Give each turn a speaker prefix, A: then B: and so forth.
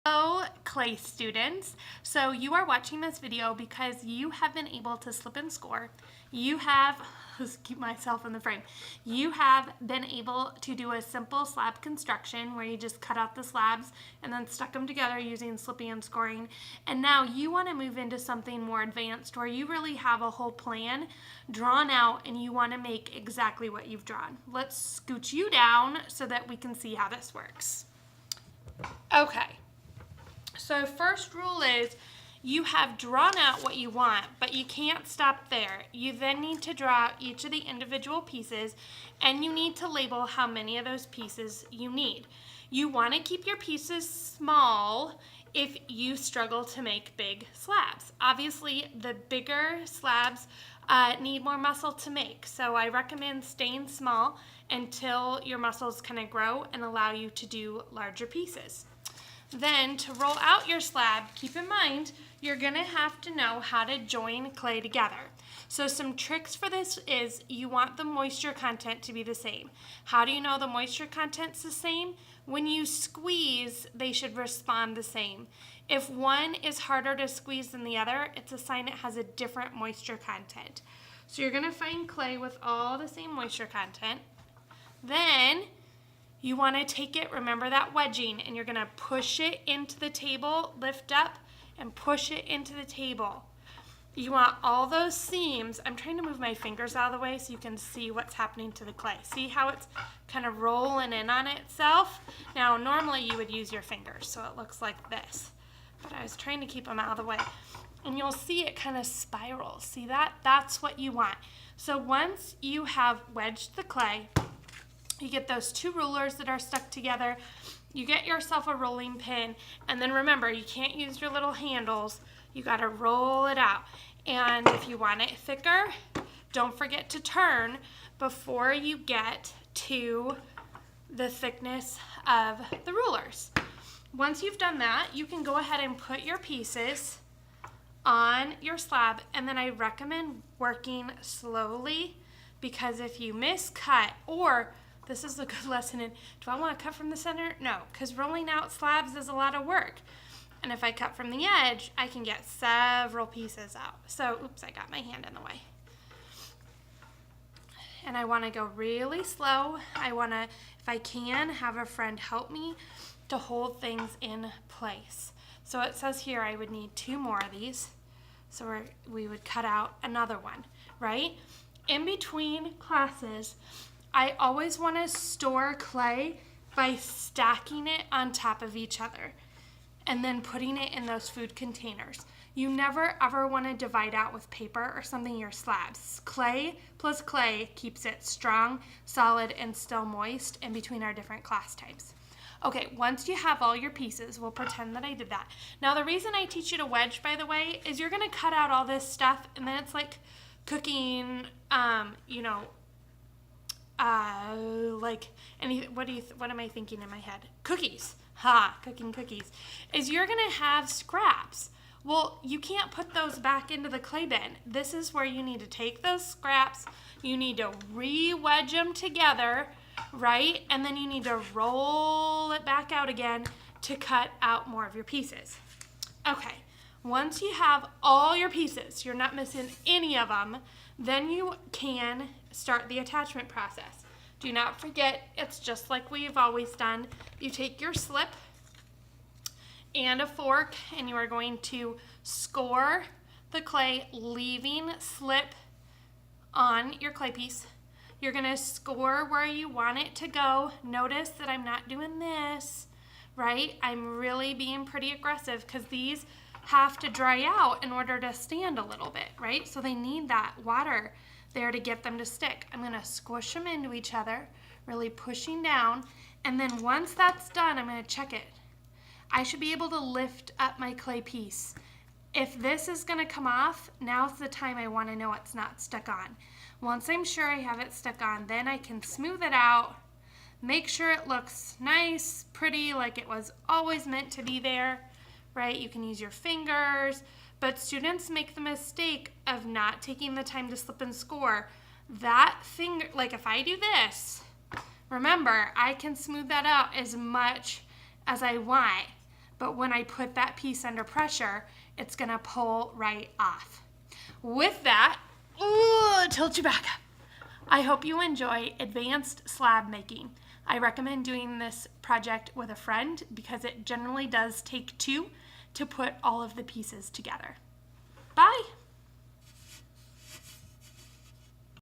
A: Hello, clay students. So you are watching this video because you have been able to slip and score. You have, let's keep myself in the frame. You have been able to do a simple slab construction where you just cut out the slabs and then stuck them together using slipping and scoring. And now you want to move into something more advanced where you really have a whole plan drawn out and you want to make exactly what you've drawn. Let's scooch you down so that we can see how this works. Okay. So first rule is you have drawn out what you want, but you can't stop there. You then need to draw out each of the individual pieces and you need to label how many of those pieces you need. You want to keep your pieces small if you struggle to make big slabs. Obviously, the bigger slabs need more muscle to make, so I recommend staying small until your muscles kind of grow and allow you to do larger pieces. Then to roll out your slab, keep in mind, you're gonna have to know how to join clay together. So some tricks for this is you want the moisture content to be the same. How do you know the moisture content's the same? When you squeeze, they should respond the same. If one is harder to squeeze than the other, it's a sign it has a different moisture content. So you're gonna find clay with all the same moisture content. Then you want to take it, remember that wedging, and you're going to push it into the table, lift up, and push it into the table. You want all those seams, I'm trying to move my fingers out of the way so you can see what's happening to the clay. See how it's kind of rolling in on itself? Now, normally you would use your fingers, so it looks like this. But I was trying to keep them out of the way. And you'll see it kind of spiral. See that? That's what you want. So once you have wedged the clay, you get those two rulers that are stuck together, you get yourself a rolling pin, and then remember, you can't use your little handles, you gotta roll it out. And if you want it thicker, don't forget to turn before you get to the thickness of the rulers. Once you've done that, you can go ahead and put your pieces on your slab, and then I recommend working slowly because if you miscut, or this is a good lesson in, do I want to cut from the center? No, because rolling out slabs is a lot of work. And if I cut from the edge, I can get several pieces out. So, oops, I got my hand in the way. And I want to go really slow. I want to, if I can, have a friend help me to hold things in place. So it says here I would need 2 more of these. So we would cut out another one, right? In between classes, I always want to store clay by stacking it on top of each other and then putting it in those food containers. You never ever want to divide out with paper or something your slabs. Clay plus clay keeps it strong, solid, and still moist in between our different class types. Okay, once you have all your pieces, we'll pretend that I did that. Now the reason I teach you to wedge, by the way, is you're gonna cut out all this stuff and then it's like cooking, what am I thinking in my head? Cookies. Cooking cookies. Is you're gonna have scraps. Well, you can't put those back into the clay bin. This is where you need to take those scraps, you need to re-wedge them together, right? And then you need to roll it back out again to cut out more of your pieces. Okay, once you have all your pieces, you're not missing any of them, then you can start the attachment process. Do not forget, it's just like we've always done. You take your slip and a fork and you are going to score the clay, leaving slip on your clay piece. You're gonna score where you want it to go. Notice that I'm not doing this, right? I'm really being pretty aggressive because these have to dry out in order to stand a little bit, right? So they need that water there to get them to stick. I'm gonna squish them into each other, really pushing down, and then once that's done, I'm gonna check it. I should be able to lift up my clay piece. If this is gonna come off, now's the time I wanna know it's not stuck on. Once I'm sure I have it stuck on, then I can smooth it out, make sure it looks nice, pretty, like it was always meant to be there, right? You can use your fingers, but students make the mistake of not taking the time to slip and score. That finger, like if I do this, remember, I can smooth that out as much as I want. but when I put that piece under pressure, it's gonna pull right off. With that, tilt you back up. I hope you enjoy advanced slab making. I recommend doing this project with a friend because it generally does take two to put all of the pieces together. Bye.